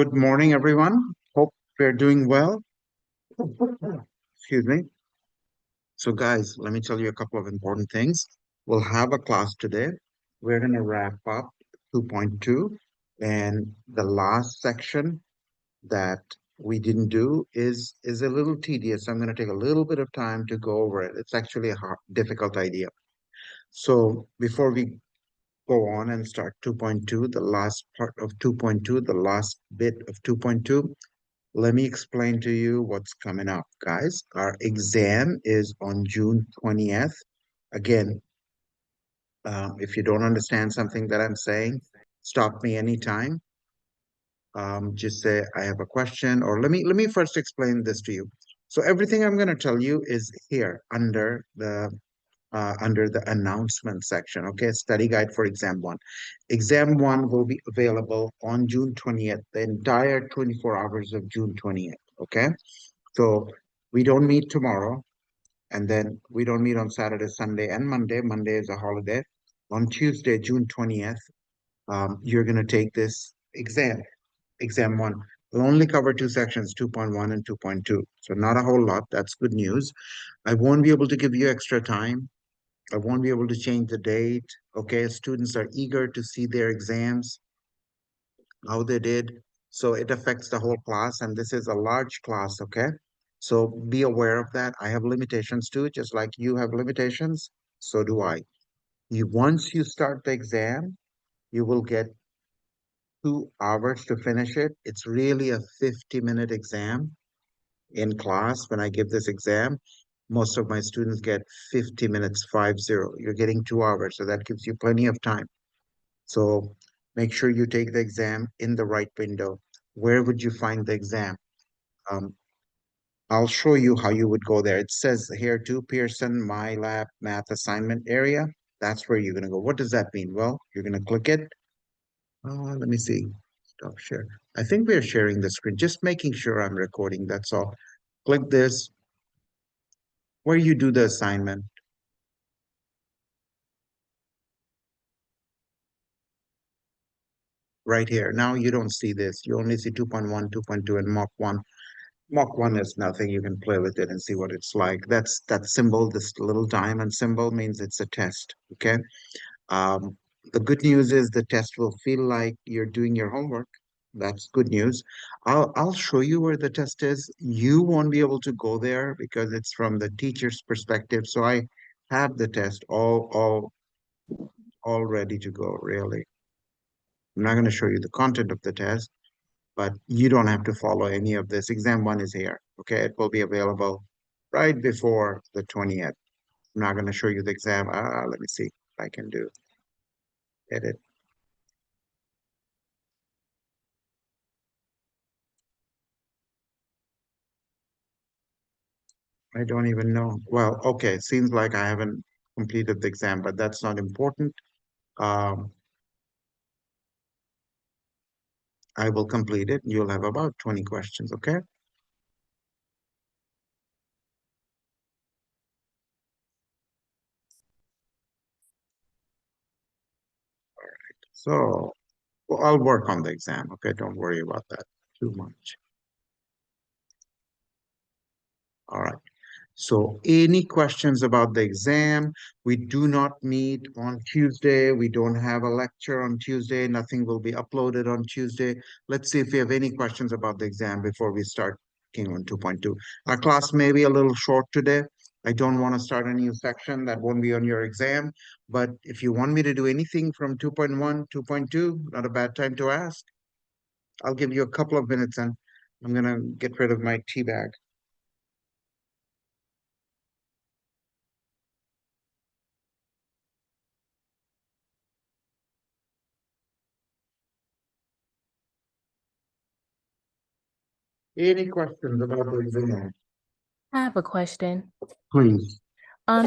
Good morning, everyone. Hope you're doing well. Excuse me. So, guys, let me tell you a couple of important things. We'll have a class today. We're going to wrap up 2.2, and the last section that we didn't do is a little tedious. I'm going to take a little bit of time to go over it. It's actually a difficult idea. So, before we go on and start 2.2, the last part of 2.2, the last bit of 2.2. Let me explain to you what's coming up, guys. Our exam is on June 20th. Again, if you don't understand something that I'm saying, stop me anytime. Just say I have a question, or let me first explain this to you. So everything I'm going to tell you is here under the announcement section. Okay, study guide for exam one. Exam one will be available on June 20th, the entire 24 hours of June 20th. Okay. So we don't meet tomorrow, and then we don't meet on Saturday, Sunday, and Monday. Monday is a holiday. On Tuesday, June 20th, you're going to take this exam, exam one. We'll only cover two sections, 2.1 and 2.2. So not a whole lot. That's good news. I won't be able to give you extra time. I won't be able to change the date. Okay, students are eager to see their exams, how they did. So it affects the whole class, and this is a large class, okay? So be aware of that. I have limitations too, just like you have limitations, so do I. Once you start the exam, you will get 2 hours to finish it. It's really a 50-minute exam in class. When I give this exam, most of my students get 50 minutes, 50. You're getting 2 hours, so that gives you plenty of time. So make sure you take the exam in the right window. Where would you find the exam? Um, I'll show you how you would go there. It says here to Pearson My Lab Math Assignment Area. That's where you're going to go. What does that mean? Well, you're going to click it. Let me see. Stop share. I think we're sharing the screen, just making sure I'm recording. That's all. Click this where you do the assignment right here. Now you don't see this. You only see 2.1, 2.2, and Mock 1. Mock 1 is nothing. You can play with it and see what it's like. That's that symbol, this little diamond symbol means it's a test. Okay. Um, the good news is the test will feel like you're doing your homework. That's good news. I'll show you where the test is. You won't be able to go there because it's from the teacher's perspective. So I have the test all ready to go, really. I'm not going to show you the content of the test, but you don't have to follow any of this. Exam one is here. Okay, it will be available right before the 20th. I'm not going to show you the exam. Let me see if I can do edit. I don't even know. Well, okay, it seems like I haven't completed the exam, but that's not important. Um, I will complete it. You'll have about 20 questions, okay? So well, I'll work on the exam, okay? Don't worry about that too much. All right. So any questions about the exam? We do not meet on Tuesday. We don't have a lecture on Tuesday. Nothing will be uploaded on Tuesday. Let's see if we have any questions about the exam before we start working on 2.2. Our class may be a little short today. I don't want to start a new section that won't be on your exam. But if you want me to do anything from 2.1, 2.2, not a bad time to ask. I'll give you a couple of minutes and I'm going to get rid of my tea bag. Any questions about the exam? I have a question. Please.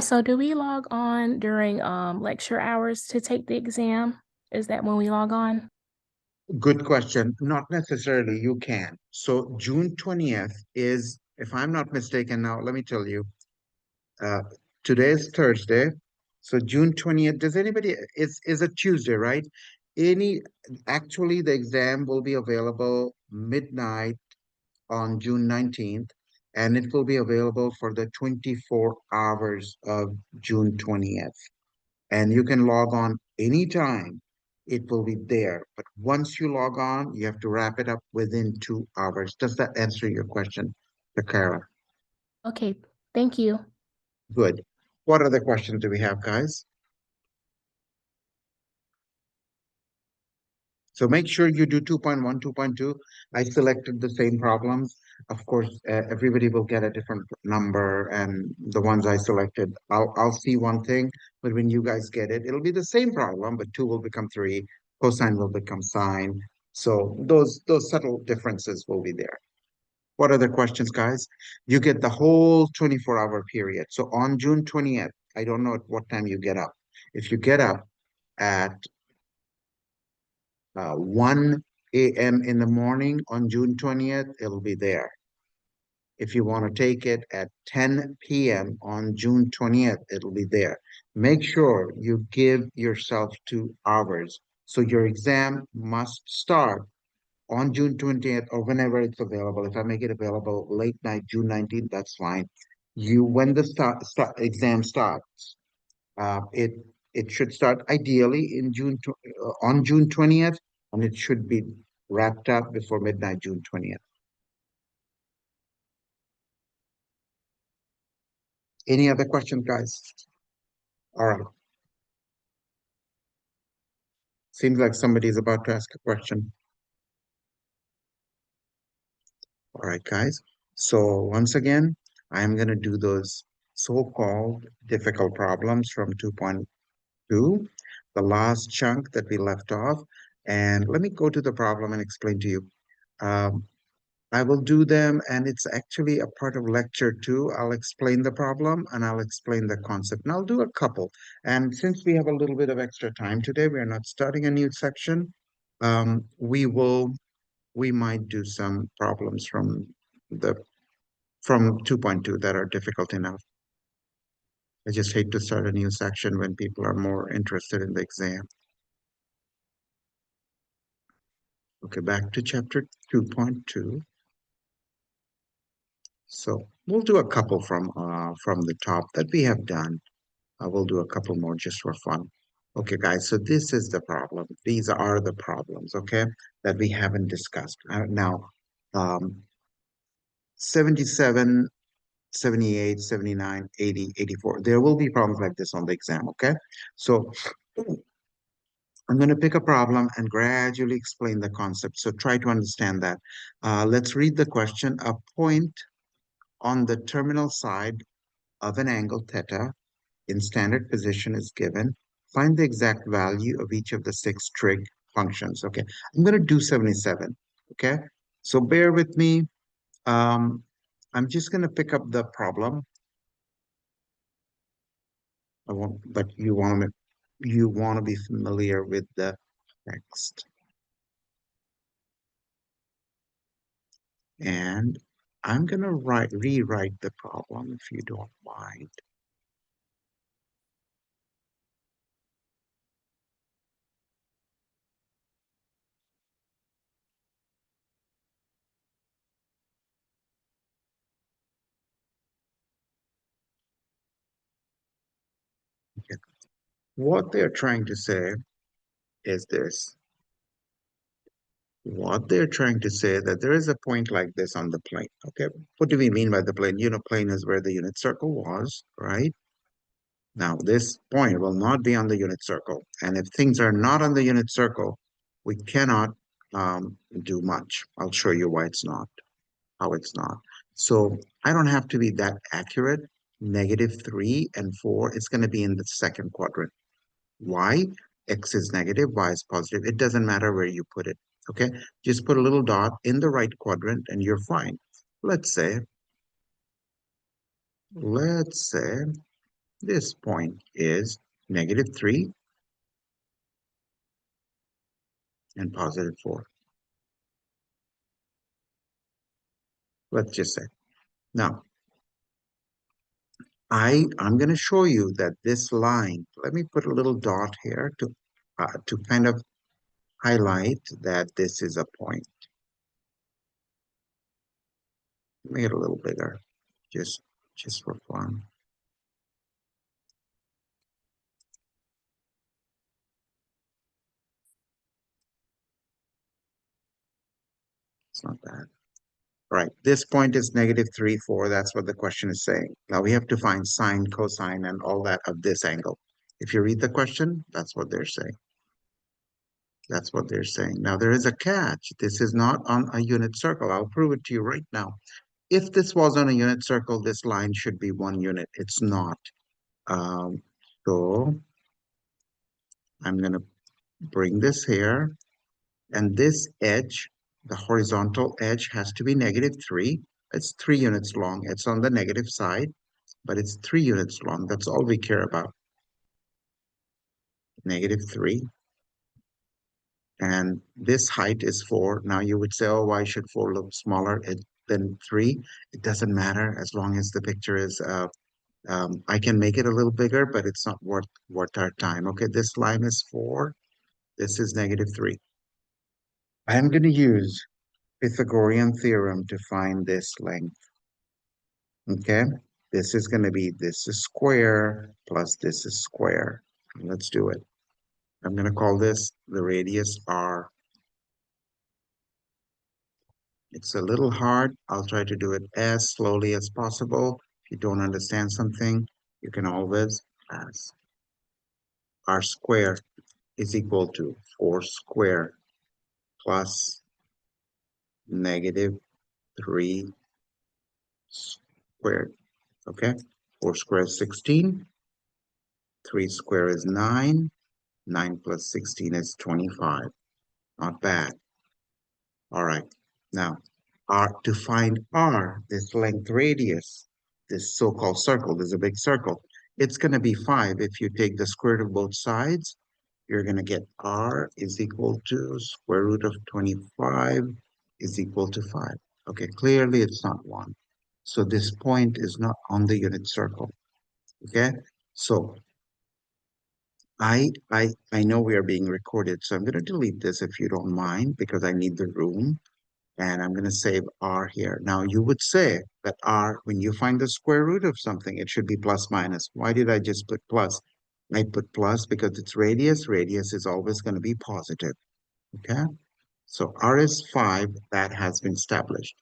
So do we log on during lecture hours to take the exam? Is that when we log on? Good question. Not necessarily. You can. So June 20th is, if I'm not mistaken now, let me tell you, uh, today is Thursday. So June 20th, does anybody, is a Tuesday, right? Any, actually, the exam will be available midnight on June 19th, and it will be available for the 24 hours of June 20th. And you can log on anytime. It will be there. But once you log on, you have to wrap it up within 2 hours. Does that answer your question, Takara? Okay, thank you. Good. What other questions do we have, guys? So make sure you do 2.1, 2.2. I selected the same problems. Of course, everybody will get a different number, and the ones I selected, I'll see one thing, but when you guys get it, it'll be the same problem, but two will become three, cosine will become sine. So those subtle differences will be there. What other questions, guys? You get the whole 24-hour period. So on June 20th, I don't know at what time you get up. If you get up at 1 a.m. in the morning on June 20th, it'll be there. If you want to take it at 10 p.m. on June 20th, it'll be there. Make sure you give yourself 2 hours. So your exam must start on June 20th or whenever it's available. If I make it available late night, June 19th, that's fine. When the exam starts, uh, it it should start ideally on June 20th, and it should be wrapped up before midnight, June 20th. Any other questions, guys? All right. Seems like somebody is about to ask a question. All right, guys. So once again, I'm going to do those so-called difficult problems from 2.2, the last chunk that we left off. And let me go to the problem and explain to you. Um, I will do them, and it's actually a part of lecture two. I'll explain the problem and I'll explain the concept. And I'll do a couple. And since we have a little bit of extra time today, we're not starting a new section. Um, we will, we might do some problems the from 2.2 that are difficult enough. I just hate to start a new section when people are more interested in the exam. Okay, back to chapter 2.2. So we'll do a couple from the top that we have done. I will do a couple more just for fun. Okay, guys, so this is the problem. These are the problems, okay, that we haven't discussed. Now, um, 77, 78, 79, 80, 84. There will be problems like this on the exam, okay? So I'm going to pick a problem and gradually explain the concept. So try to understand that. Let's read the question. A point on the terminal side of an angle theta in standard position is given. Find the exact value of each of the six trig functions. Okay, I'm going to do 77. Okay, so bear with me. Um, I'm just going to pick up the problem. I won't, but you want to be familiar with the text. And I'm going to rewrite the problem if you don't mind. Okay. What they're trying to say is this. What they're trying to say that there is a point like this on the plane. Okay, what do we mean by the plane? You know, plane is where the unit circle was, right? Now, this point will not be on the unit circle. And if things are not on the unit circle, we cannot do much. I'll show you why it's not, how it's not. So I don't have to be that accurate. -3 and 4, it's going to be in the second quadrant. Why? X is negative, Y is positive. It doesn't matter where you put it. Okay, just put a little dot in the right quadrant and you're fine. Let's say, let's say this point is -3 and +4. Let's just say. Now, I'm going to show you that this line, let me put a little dot here to kind of highlight that this is a point. Make it a little bigger, just for fun. It's not bad. Right. This point is negative 3, 4. That's what the question is saying. Now we have to find sine, cosine, and all that of this angle. If you read the question, that's what they're saying. That's what they're saying. Now there is a catch. This is not on a unit circle. I'll prove it to you right now. If this was on a unit circle, this line should be 1 unit. It's not. Um, so I'm going to bring this here. And this edge, the horizontal edge, has to be negative 3. It's 3 units long. It's on the negative side, but it's 3 units long. That's all we care about. Negative 3. And this height is 4. Now you would say, oh, why should 4 look smaller than 3? It doesn't matter as long as the picture is, I can make it a little bigger, but it's not worth our time. Okay, this line is 4. This is negative 3. I'm going to use Pythagorean theorem to find this length. Okay, this is going to be, this is square plus this is square. Let's do it. I'm going to call this the radius r. It's a little hard. I'll try to do it as slowly as possible. If you don't understand something, you can always ask. R squared is equal to 4 squared plus negative 3 squared. Okay, 4 squared is 16. 3 squared is 9. 9 plus 16 is 25. Not bad. All right. Now, to find r, this length radius, this so-called circle, there's a big circle. It's going to be 5. If you take the square root of both sides, you're going to get r is equal to square root of 25 is equal to 5. Okay, clearly it's not 1. So this point is not on the unit circle. Okay, so I know we are being recorded, so I'm going to delete this if you don't mind because I need the room. And I'm going to save r here. Now you would say that r, when you find the square root of something, it should be plus minus. Why did I just put plus? I put plus because it's radius. Radius is always going to be positive. Okay? So r is 5. That has been established.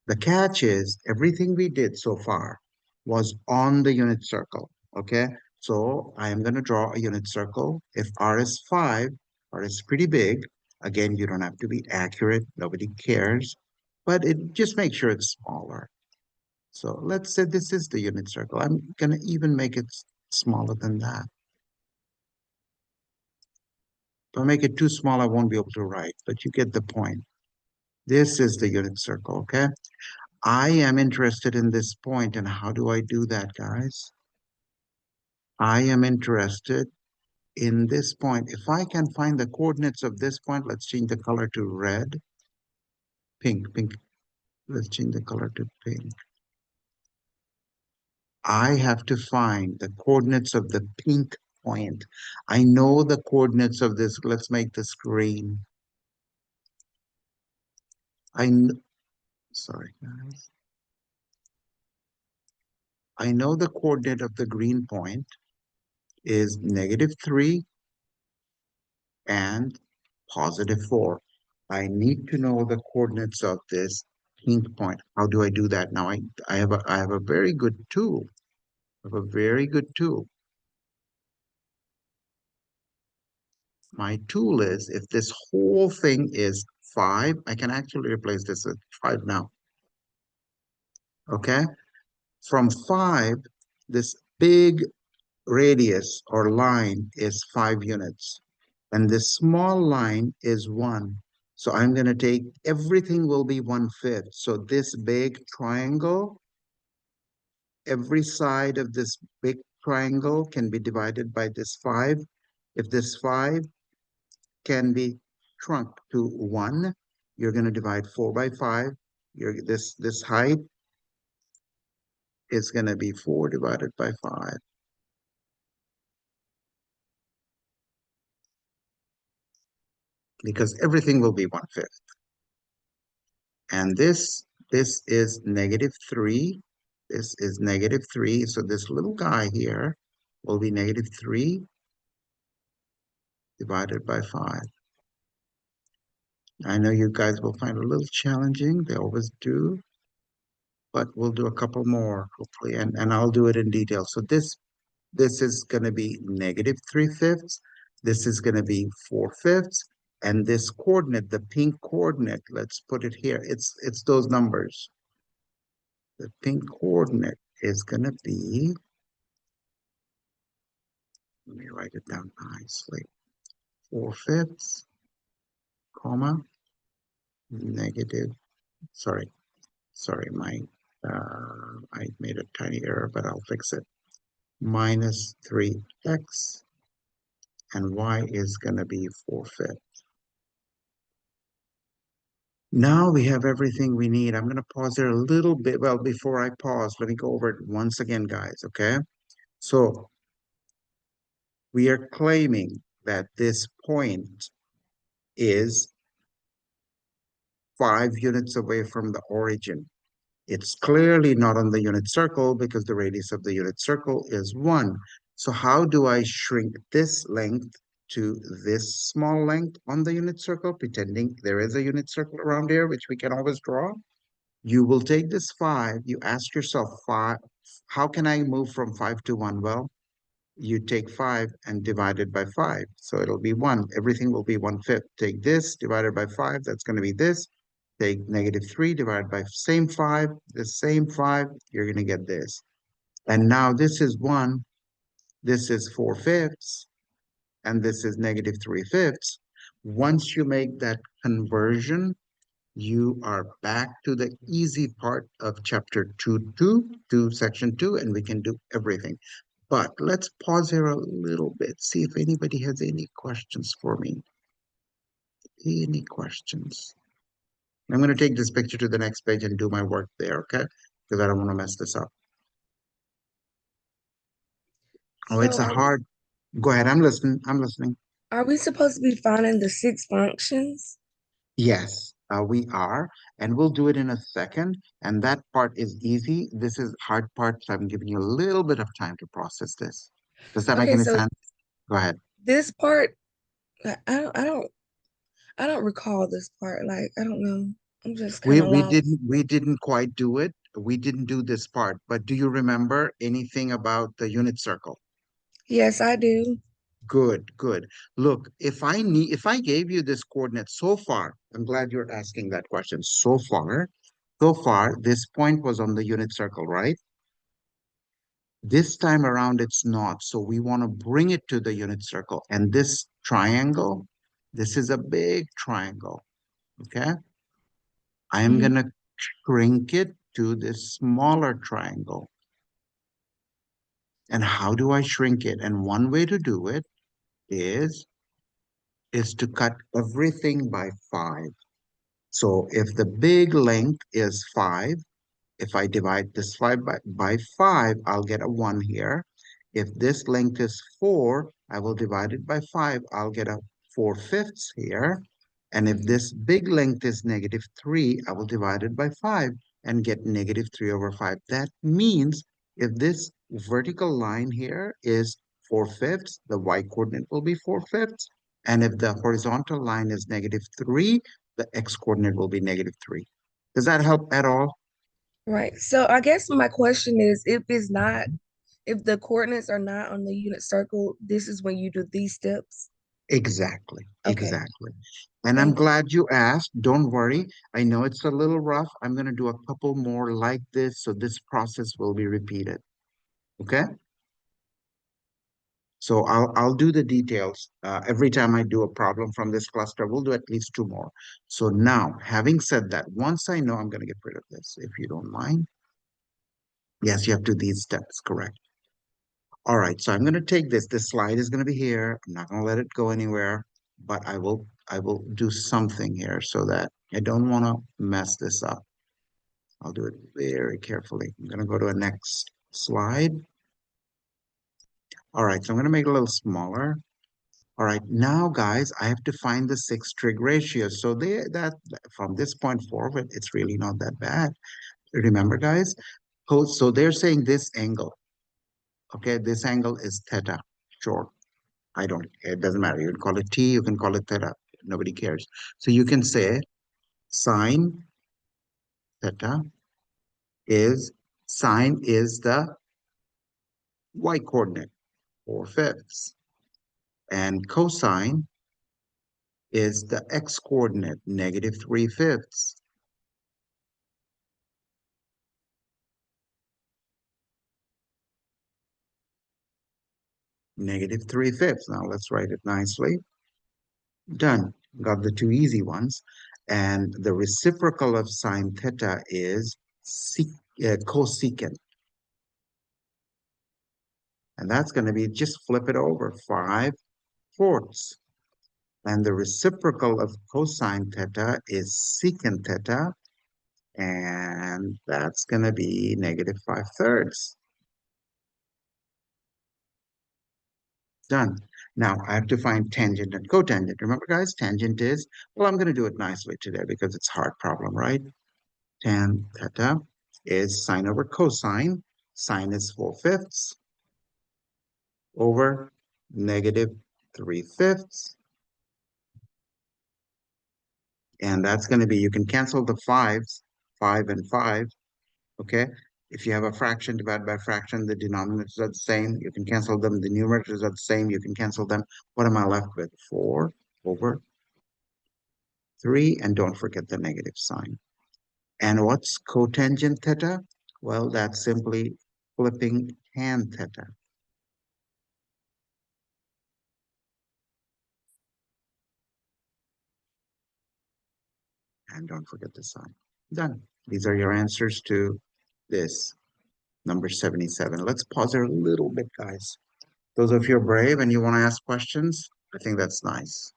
The catch is everything we did so far was on the unit circle. Okay? So I am going to draw a unit circle. If r is 5, r is pretty big. Again, you don't have to be accurate. Nobody cares. But it just make sure it's smaller. So let's say this is the unit circle. I'm going to even make it smaller than that. If I make it too small, I won't be able to write, but you get the point. This is the unit circle, okay? I am interested in this point, and how do I do that, guys? I am interested in this point. If I can find the coordinates of this point, let's change the color to red. Pink. Let's change the color to pink. I have to find the coordinates of the pink point. I know the coordinates of this. Let's make this green. Sorry, guys. I know the coordinate of the green point is negative 3 and positive 4. I need to know the coordinates of this pink point. How do I do that? Now I have a very good tool. I have a very good tool. My tool is if this whole thing is 5, I can actually replace this with 5 now. Okay? From 5, this big radius or line is 5 units. And this small line is 1. So I'm going to take, everything will be 1/5. So this big triangle, every side of this big triangle can be divided by this 5. If this 5 can be shrunk to 1, you're going to divide 4 by 5. This height is going to be 4 divided by 5. because everything will be 1/5. And this is -3. This is -3. So this little guy here will be -3 divided by 5. I know you guys will find it a little challenging. They always do, but we'll do a couple more hopefully, and I'll do it in detail. So this is going to be -3/5. This is going to be 4/5. And this coordinate, the pink coordinate, let's put it here. It's those numbers. The pink coordinate is going to be, let me write it down nicely. 4/5, comma, negative, sorry, I made a tiny error, but I'll fix it. Minus 3x, and y is going to be 4/5. Now we have everything we need. I'm going to pause there a little bit. Well, before I pause, let me go over it once again, guys, okay? So we are claiming that this point is 5 units away from the origin. It's clearly not on the unit circle because the radius of the unit circle is 1. So how do I shrink this length to this small length on the unit circle, pretending there is a unit circle around here, which we can always draw? You will take this 5, you ask yourself, 5, how can I move from 5 to 1? Well, you take 5 and divide it by 5. So it'll be 1. Everything will be 1/5. Take this divided by 5. That's going to be this. Take -3 divided by same 5. The same 5. You're going to get this. And now this is 1. This is 4/5. And this is -3/5. Once you make that conversion, you are back to the easy part of chapter 2, to section 2, and we can do everything. But let's pause here a little bit, see if anybody has any questions for me. Any questions? I'm going to take this picture to the next page and do my work there, okay? Because I don't want to mess this up. Oh, it's So a hard. Go ahead, I'm listening. I'm listening. are we supposed to be finding the 6 functions? Yes, we are, and we'll do it in a second. And that part is easy. This is hard part, so I'm giving you a little bit of time to process this. Does that make Okay, any so sense? Go ahead. this part, I don't recall this part. Like, I don't know. I'm just We kind of we lost. didn't we didn't quite do it. We didn't do this part, but do you remember anything about the unit circle? Yes, I do. Good, good. Look, if I gave you this coordinate so far, I'm glad you're asking that question. So far, this point was on the unit circle, right? This time around, it's not. So we want to bring it to the unit circle. And this triangle, this is a big triangle, okay? I am going Mhm. to shrink it to this smaller triangle. And how do I shrink it? And one way to do it is to cut everything by 5. So if the big length is 5, if I divide this 5 by 5, I'll get a 1 here. If this length is 4, I will divide it by 5. I'll get a 4/5 here. And if Mhm. this big length is -3, I will divide it by 5 and get -3/5. That means if this vertical line here is 4/5, the y coordinate will be 4/5. And if the horizontal line is -3, the x coordinate will be -3. Does that help at all? Right. So I guess my question is, if the coordinates are not on the unit circle, this is when you do these steps. Exactly, Okay. exactly. And I'm Thank you. glad you asked. Don't worry. I know it's a little rough. I'm going to do a couple more like this, so this process will be repeated. Okay? So I'll do the details. Every time I do a problem from this cluster, we'll do at least 2 more. So now, having said that, once I know, I'm going to get rid of this, if you don't mind. Yes, you have to do these steps, correct. All right, so I'm going to take this. This slide is going to be here. I'm not going to let it go anywhere, but I will do something here so that I don't want to mess this up. I'll do it very carefully. I'm going to go to a next slide. All right, so I'm going to make it a little smaller. All right, now guys, I have to find the six trig ratios. So that from this point forward, it's really not that bad. Remember, guys? So they're saying this angle. Okay, this angle is theta. Sure. It doesn't matter. You can call it T, you can call it theta. Nobody cares. So you can say sine theta sine is the y coordinate, 4/5. And cosine is the x coordinate, -3/5. -3/5. Now let's write it nicely. Done. Got the two easy ones. And the reciprocal of sine theta is cosecant. And that's going to be, just flip it over, 5/4. And the reciprocal of cosine theta is secant theta. And that's going to be -5/3. Done. Now I have to find tangent and cotangent. Remember, guys, tangent is, well, I'm going to do it nicely today because it's a hard problem, right? Tan theta is sine over cosine. Sine is 4/5 over -3/5. And that's going to be, you can cancel the fives, 5 and 5, okay? If you have a fraction divided by a fraction, the denominators are the same. You can cancel them. The numerators are the same. You can cancel them. What am I left with? 4 over 3, and don't forget the negative sign. And what's cotangent theta? Well, that's simply flipping tan theta. And don't forget the sign. Done. These are your answers to this, number 77. Let's pause there a little bit, guys. Those of you are brave and you want to ask questions, I think that's nice.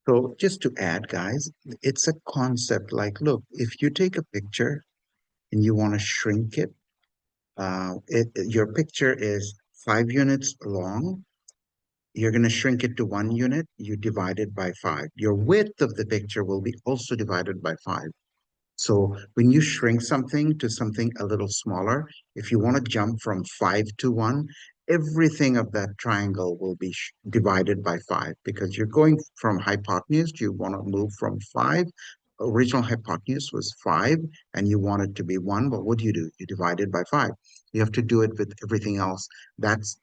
So just to add, guys, it's a concept like, look, if you take a picture and you want to shrink it, your picture is 5 units long. You're going to shrink it to 1 unit. You divide it by 5. Your width of the picture will be also divided by 5. So when you shrink something to something a little smaller, if you want to jump from 5 to 1, everything of that triangle will be divided by 5 because you're going from hypotenuse. You want to move from 5. Original hypotenuse was 5 and you want it to be 1. But what do? You divide it by 5. You have to do it with everything else. That's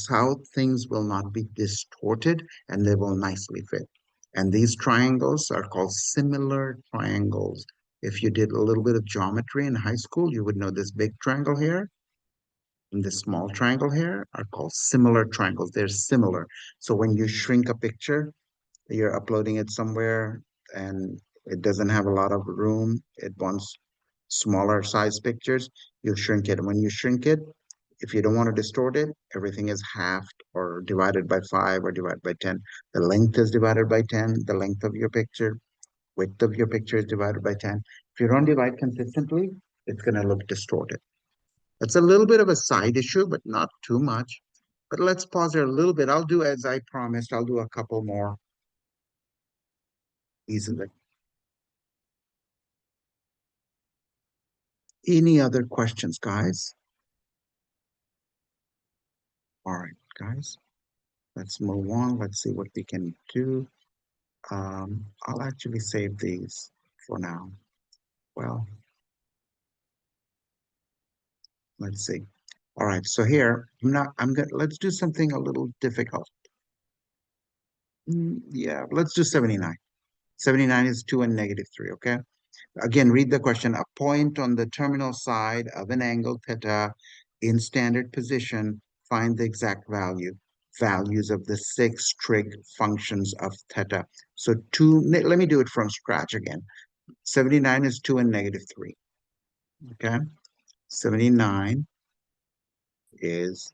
how things will not be distorted and they will nicely fit. And these triangles are called similar triangles. If you did a little bit of geometry in high school, you would know this big triangle here and this small triangle here are called similar triangles. They're similar. So when you shrink a picture, you're uploading it somewhere and it doesn't have a lot of room. It wants smaller size pictures. You shrink it. And when you shrink it, if you don't want to distort it, everything is halved or divided by 5 or divided by 10. The length is divided by 10, the length of your picture. Width of your picture is divided by 10. If you don't divide consistently, it's going to look distorted. It's a little bit of a side issue, but not too much. But let's pause there a little bit. I'll do as I promised. I'll do a couple more easily. Any other questions, guys? All right, guys, let's move on. Let's see what we can do. I'll actually save these for now. Well, let's see. All right, so here, let's do something a little difficult. Yeah, let's do 79. 79 is 2 and -3, okay? Again, read the question. A point on the terminal side of an angle theta in standard position, find the exact values of the 6 trig functions of theta. So let me do it from scratch again. 79 is 2 and -3, okay? 79 is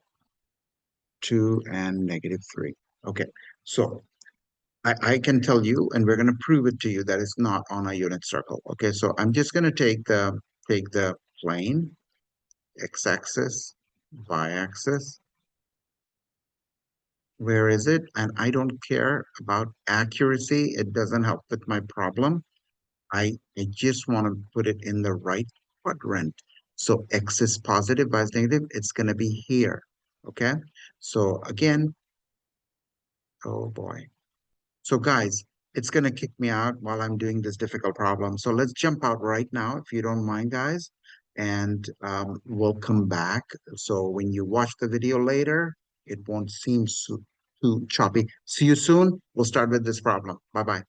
2 and -3. Okay, so I can tell you, and we're gonna prove it to you that it's not on a unit circle. Okay, so I'm just gonna take the plane, x-axis, y-axis. Where is it? And I don't care about accuracy. It doesn't help with my problem. I just want to put it in the right quadrant. So x is positive, y is negative. It's going to be here. Okay. So again, oh boy. So guys, it's going to kick me out while I'm doing this difficult problem. So let's jump out right now, if you don't mind, guys. And we'll come back. So when you watch the video later, it won't seem so, too choppy. See you soon. We'll start with this problem. Bye-bye.